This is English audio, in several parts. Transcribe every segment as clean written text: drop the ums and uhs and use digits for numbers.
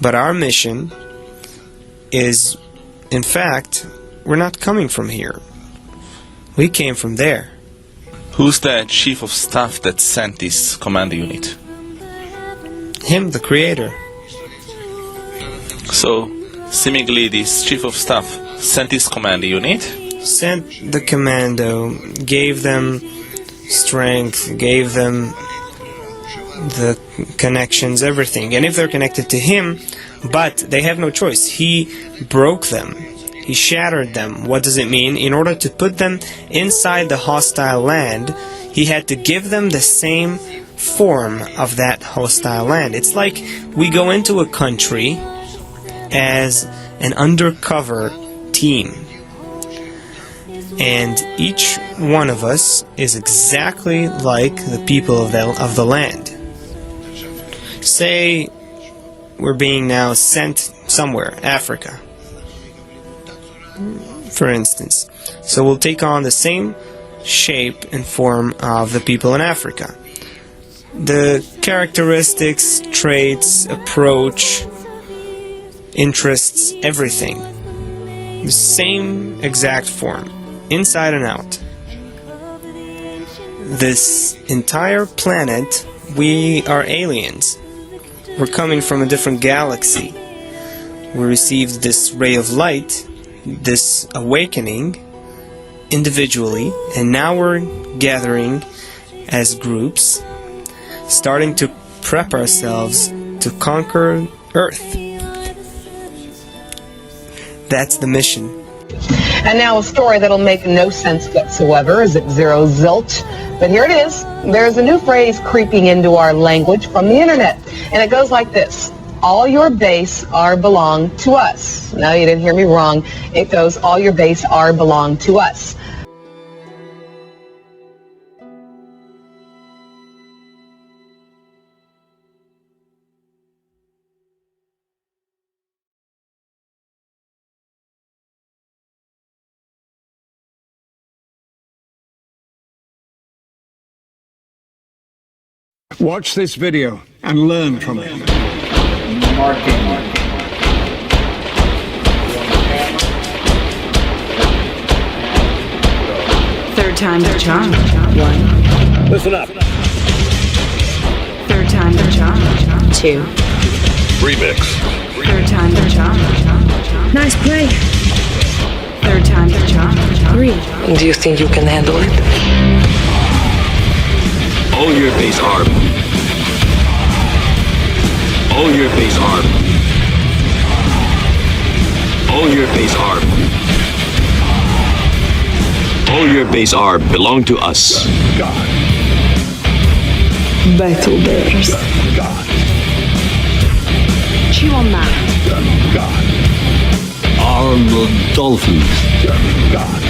But our mission is, in fact, we're not coming from here. We came from there. Who's the chief of staff that sent this command unit? Him, the creator. So, seemingly this chief of staff sent this command unit, Sent the commando, gave them strength, gave them the connections, everything. And if they're connected to him, but they have no choice. He broke them. He shattered them. What does it mean? In order to put them inside the hostile land, he had to give them the same form of that hostile land. It's like we go into a country as an undercover team. And each one of us is exactly like the people of the land. Say we're being now sent somewhere, Africa, for instance. So we'll take on the same shape and form of the people in Africa. The characteristics, traits, approach, interests, everything. The same exact form, inside and out. This entire planet, we are aliens. We're coming from a different galaxy. We received this ray of light, this awakening, individually, and now we're gathering as groups, starting to prep ourselves to conquer Earth. That's the mission. And now a story that'll make no sense whatsoever, as it zero zilch. But here it is. There's a new phrase creeping into our language from the internet. And it goes like this. All your base are belong to us. No, you didn't hear me wrong. It goes, all your base are belong to us. Watch this video and learn from it. Third time's the charm. One. Listen up. Third time's the charm. Two. Remix. Third time's the charm. Nice play. Third time's the charm. Three. Do you think you can handle it? All your base arm. All your base arm. All your base arm. All your base arm belong to us. God. Battle bears. God. Chew on that. God. Armed dolphins. God.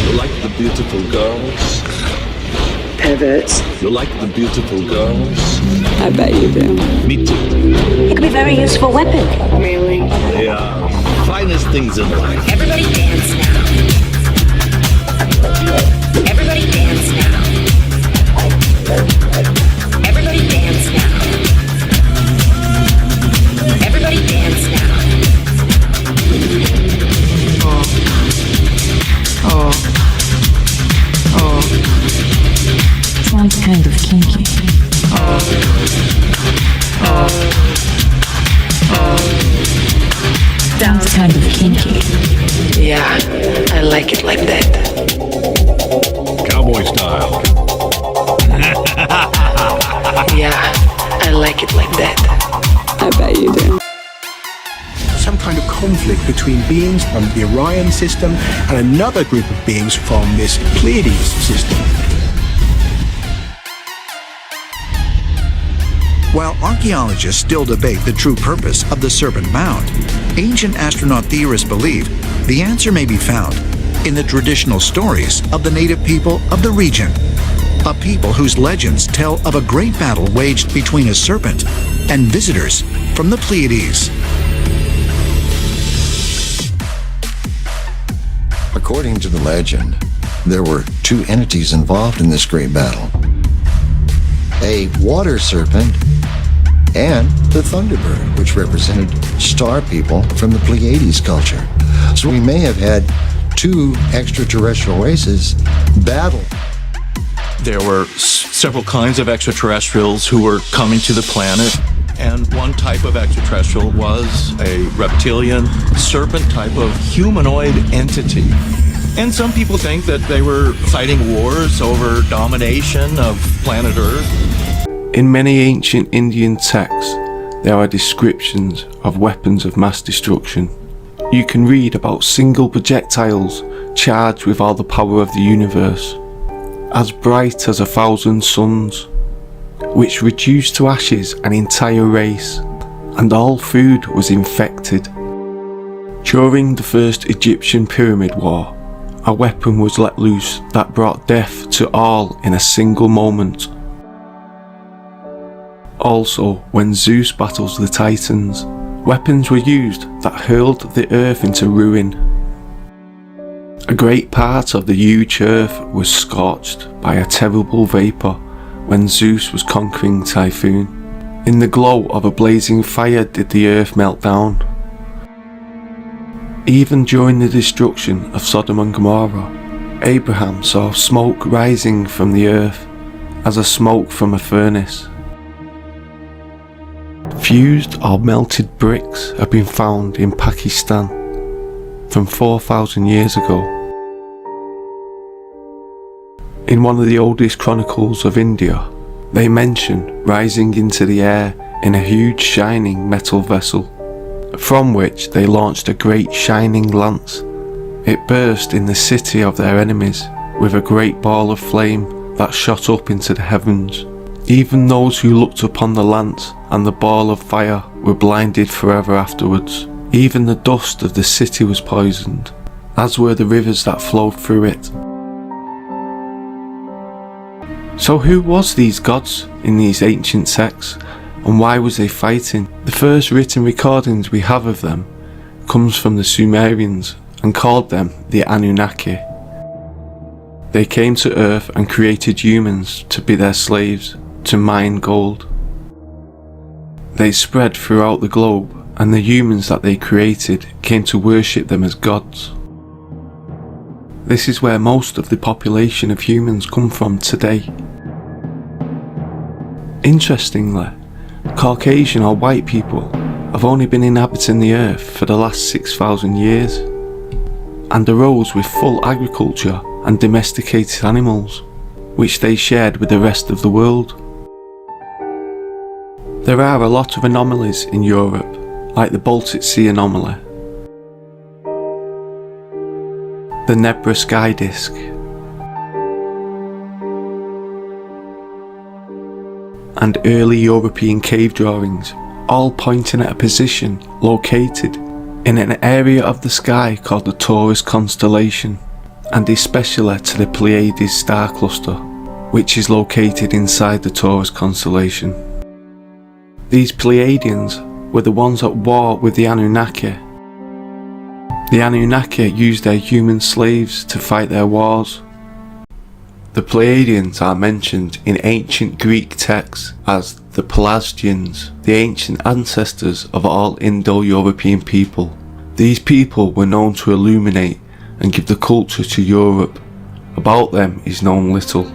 You like the beautiful girls? Perverts. You like the beautiful girls? I bet you do. Me too. It could be a very useful weapon. Really? They are finest things in life. Everybody dance now. Everybody dance now. Everybody dance now. Everybody dance now. Sounds kind of kinky. Sounds kind of kinky. Yeah, I like it like that. Cowboy style. Yeah, I like it like that. I bet you do. Some kind of conflict between beings from the Orion system and another group of beings from this Pleiades system. While archaeologists still debate the true purpose of the Serpent Mound, ancient astronaut theorists believe the answer may be found in the traditional stories of the native people of the region, a people whose legends tell of a great battle waged between a serpent and visitors from the Pleiades. According to the legend, there were two entities involved in this great battle. A water serpent and the Thunderbird, which represented star people from the Pleiades culture. So we may have had two extraterrestrial races battle. There were several kinds of extraterrestrials who were coming to the planet, and one type of extraterrestrial was a reptilian, serpent type of humanoid entity. And some people think that they were fighting wars over domination of planet Earth. In many ancient Indian texts, there are descriptions of weapons of mass destruction. You can read about single projectiles charged with all the power of the universe, as bright as 1,000 suns, which reduced to ashes an entire race, and all food was infected. During the first Egyptian pyramid war, a weapon was let loose that brought death to all in a single moment. Also, when Zeus battles the Titans, weapons were used that hurled the earth into ruin. A great part of the huge earth was scorched by a terrible vapour when Zeus was conquering Typhoon. In the glow of a blazing fire did the earth melt down. Even during the destruction of Sodom and Gomorrah, Abraham saw smoke rising from the earth as a smoke from a furnace. Fused or melted bricks have been found in Pakistan from 4,000 years ago. In one of the oldest chronicles of India, they mention rising into the air in a huge shining metal vessel, from which they launched a great shining lance. It burst in the city of their enemies with a great ball of flame that shot up into the heavens. Even those who looked upon the lance and the ball of fire were blinded forever afterwards. Even the dust of the city was poisoned, as were the rivers that flowed through it. So who was these gods in these ancient texts, and why was they fighting? The first written recordings we have of them comes from the Sumerians and called them the Anunnaki. They came to Earth and created humans to be their slaves, to mine gold. They spread throughout the globe, and the humans that they created came to worship them as gods. This is where most of the population of humans come from today. Interestingly, Caucasian or white people have only been inhabiting the earth for the last 6,000 years, and arose with full agriculture and domesticated animals, which they shared with the rest of the world. There are a lot of anomalies in Europe, like the Baltic Sea anomaly, the Nebra sky disk, and early European cave drawings, all pointing at a position located in an area of the sky called the Taurus constellation, and especially to the Pleiades star cluster, which is located inside the Taurus constellation. These Pleiadians were the ones at war with the Anunnaki. The Anunnaki used their human slaves to fight their wars. The Pleiadians are mentioned in ancient Greek texts as the Pleiadians, the ancient ancestors of all Indo-European people. These people were known to illuminate and give the culture to Europe. About them is known little.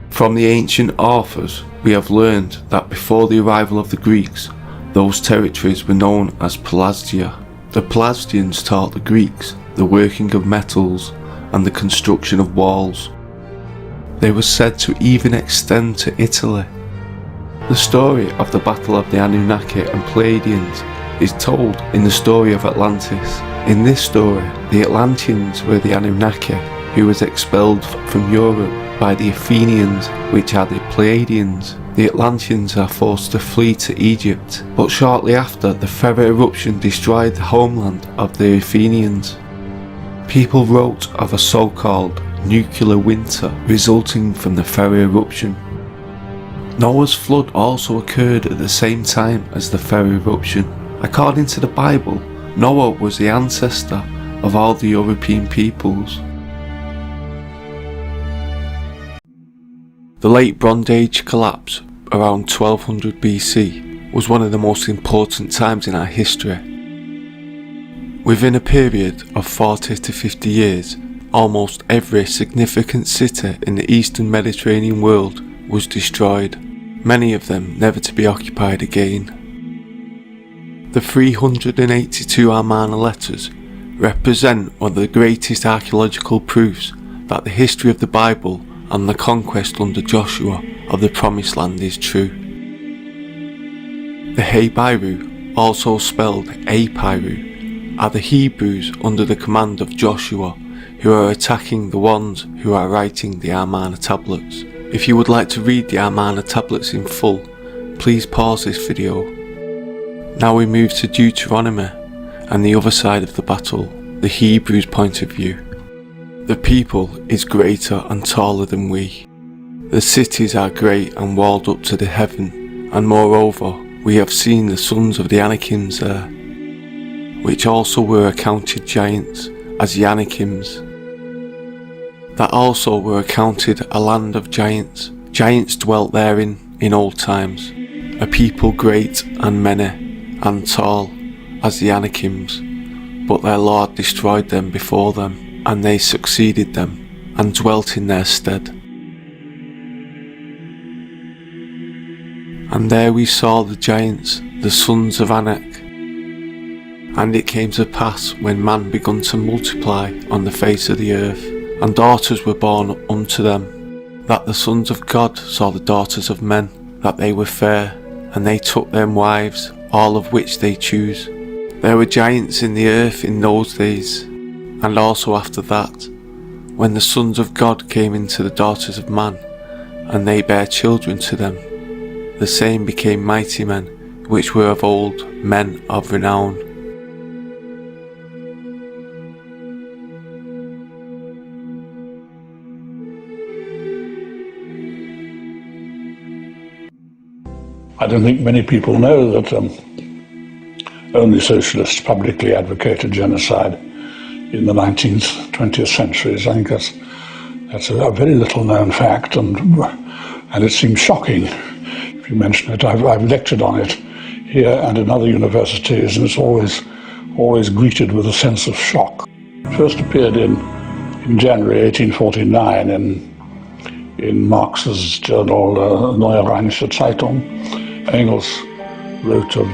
From the ancient authors, we have learned that before the arrival of the Greeks, those territories were known as Pelasgia. The Pleiadians taught the Greeks the working of metals and the construction of walls. They were said to even extend to Italy. The story of the battle of the Anunnaki and Pleiadians is told in the story of Atlantis. In this story, the Atlanteans were the Anunnaki who was expelled from Europe by the Athenians, which are the Pleiadians. The Atlanteans are forced to flee to Egypt, but shortly after, the Thera eruption destroyed the homeland of the Athenians. People wrote of a so-called nuclear winter resulting from the Thera eruption. Noah's flood also occurred at the same time as the Thera eruption. According to the Bible, Noah was the ancestor of all the European peoples. The Late Bronze Age collapse around 1200 BC was one of the most important times in our history. Within a period of 40 to 50 years, almost every significant city in the eastern Mediterranean world was destroyed, many of them never to be occupied again. The 382 Amarna letters represent one of the greatest archaeological proofs that the history of the Bible and the conquest under Joshua of the Promised Land is true. The Hebrew, also spelled Apiru, are the Hebrews under the command of Joshua who are attacking the ones who are writing the Amarna tablets. If you would like to read the Amarna tablets in full, please pause this video. Now we move to Deuteronomy and the other side of the battle, the Hebrews' point of view. The people is greater and taller than we. The cities are great and walled up to the heaven, and moreover we have seen the sons of the Anakims there, which also were accounted giants as the Anakims. That also were accounted a land of giants. Giants dwelt therein in old times, a people great and many and tall as the Anakims, but their Lord destroyed them before them, and they succeeded them and dwelt in their stead. And there we saw the giants, the sons of Anak. And it came to pass when man began to multiply on the face of the earth, and daughters were born unto them, that the sons of God saw the daughters of men, that they were fair, and they took them wives, all of which they choose. There were giants in the earth in those days, and also after that, when the sons of God came into the daughters of man, and they bare children to them, the same became mighty men, which were of old, men of renown. I don't think many people know that only socialists publicly advocated genocide in the 19th, 20th centuries. I think that's a very little known fact, and it seems shocking if you mention it. I've lectured on it here and in other universities, and it's always greeted with a sense of shock. It first appeared in January 1849 in Marx's journal Neue Rheinische Zeitung. Engels wrote of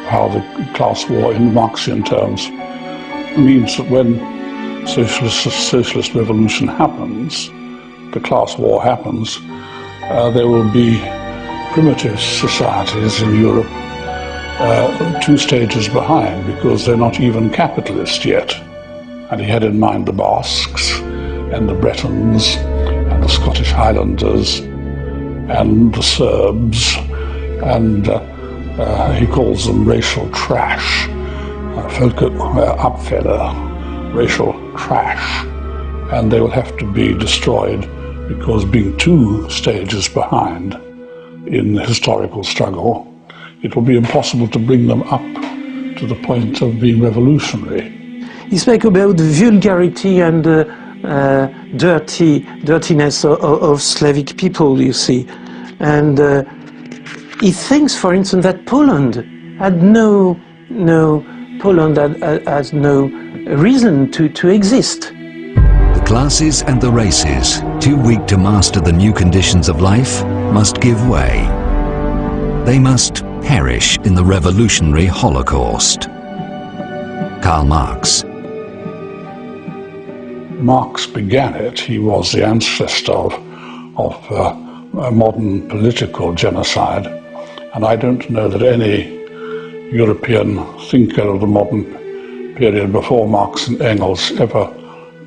how the class war in Marxian terms means that when socialist revolution happens, the class war happens, there will be primitive societies in Europe 2 stages behind, because they're not even capitalist yet. And he had in mind the Basques and the Bretons and the Scottish Highlanders and the Serbs, and he calls them racial trash, Völkerabfälle, racial trash, and they will have to be destroyed, because being 2 stages behind in the historical struggle, it will be impossible to bring them up to the point of being revolutionary. He spoke about the vulgarity and dirtiness of Slavic people, you see, and he thinks, for instance, that Poland has no reason to exist. The classes and the races, too weak to master the new conditions of life, must give way. They must perish in the revolutionary Holocaust. Karl Marx. Marx began it. He was the ancestor of modern political genocide, and I don't know that any European thinker of the modern period before Marx and Engels ever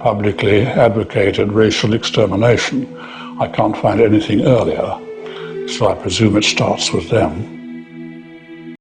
publicly advocated racial extermination. I can't find anything earlier, so I presume it starts with them.